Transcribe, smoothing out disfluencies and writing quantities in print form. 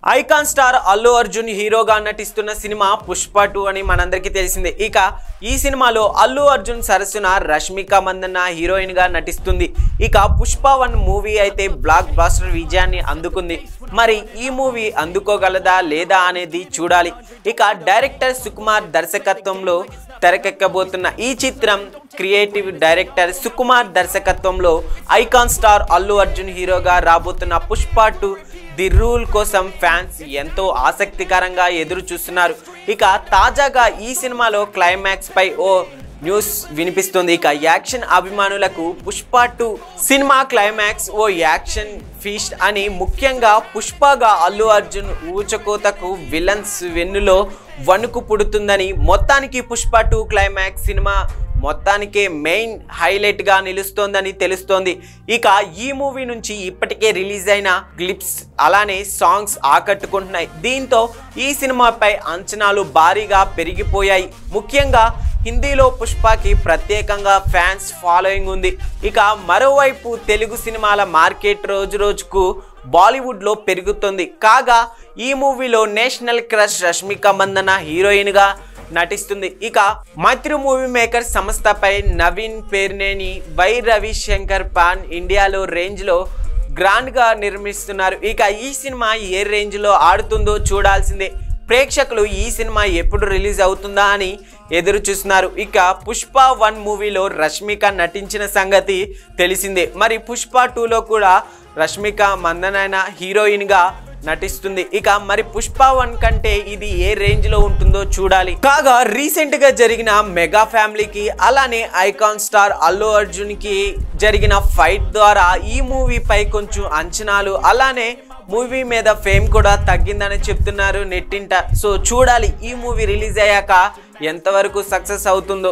Icon star Allu Arjun హీరోగా నటిస్తున్న cinema Pushpa 2 అని మనందరికీ తెలిసిందే. ఇక ఈ సినిమాలో అల్లు అర్జున్ సరసన రష్మిక మందన్న హీరోయిన్ గా నటిస్తుంది. ఇక పుష్ప 1 మూవీ అయితే బ్లాక్ బస్టర్ విజయాన్ని అందుకుంది. మరి ఈ మూవీ అందుకోగలదా లేదా అనేది చూడాలి. ఇక డైరెక్టర్ సుకుమార్ దర్శకత్వంలో తెరకెక్కబోతున్న ఈ చిత్రం క్రియేటివ్ డైరెక్టర్ సుకుమార్ దర్శకత్వంలో ఐకాన్ స్టార్ అల్లు అర్జున్ హీరోగా రాబోతున్న పుష్ప 2 ది రూల్ కోసం ఫ్యాన్స్ ఎంతో ఆసక్తికరంగా ఎదురు చూస్తున్నారు. ఇక తాజాగా ఈ సినిమాలో క్లైమాక్స్ పై ఓ న్యూస్ వినిపిస్తుంది. ఇక యాక్షన్ అభిమానులకు పుష్ప 2 సినిమా క్లైమాక్స్ ఓ యాక్షన్ ఫీస్ట్ అని, ముఖ్యంగా పుష్పగా అల్లు అర్జున్ ఊచకోతకు విలన్స్ వెన్నులో వణుకు పుడుతుందని, మొత్తానికి పుష్ప 2 క్లైమాక్స్ సినిమా మొత్తానికే మెయిన్ హైలైట్ గా నిలుస్తోందని తెలుస్తోంది. ఇక ఈ మూవీ నుంచి ఇప్పటికే రిలీజ్ అయిన క్లిప్స్ అలానే సాంగ్స్ ఆకట్టుకుంటున్నాయి. దీంతో ఈ సినిమాపై అంచనాలు భారీగా పెరిగిపోయాయి. ముఖ్యంగా హిందీలో పుష్పకి ప్రత్యేకంగా ఫ్యాన్స్ ఫాలోయింగ్ ఉంది. ఇక మరోవైపు తెలుగు సినిమాల మార్కెట్ రోజు రోజుకు బాలీవుడ్లో పెరుగుతుంది. కాగా ఈ మూవీలో national crush Rashmika Mandanna heroine గా నటిస్తుంది. ఇక మైత్రి మూవీ మేకర్ సంస్థపై నవీన్ పేర్నేని, వై రవిశంకర్ పాన్ ఇండియాలో రేంజ్ లో గ్రాండ్ గా నిర్మిస్తున్నారు. ఇక ఈ సినిమా ఏ రేంజ్ లో ఆడుతుందో చూడాల్సిందే. ప్రేక్షకులు ఈ సినిమా ఎప్పుడు రిలీజ్ అవుతుందా అని ఎదురు చూస్తున్నారు. ఇక పుష్ప 1 మూవీలో రష్మిక నటించిన సంగతి తెలిసిందే. మరి పుష్ప 2లో కూడా రష్మిక మందన్న హీరోయిన్ గా నటిస్తుంది. ఇక మరి పుష్ప 1 కంటే ఇది ఏ రేంజ్ లో ఉంటుందో చూడాలి. కాగా రీసెంట్ గా జరిగిన మెగా ఫ్యామిలీకి అలానే ఐకాన్ స్టార్ అల్లు అర్జున్ కి జరిగిన ఫైట్ ద్వారా ఈ మూవీపై కొంచెం అంచనాలు అలానే మూవీ మీద ఫేమ్ కూడా తగ్గిందని చెప్తున్నారు నెట్టింట. సో చూడాలి ఈ మూవీ రిలీజ్ అయ్యాక ఎంతవరకు సక్సెస్ అవుతుందో.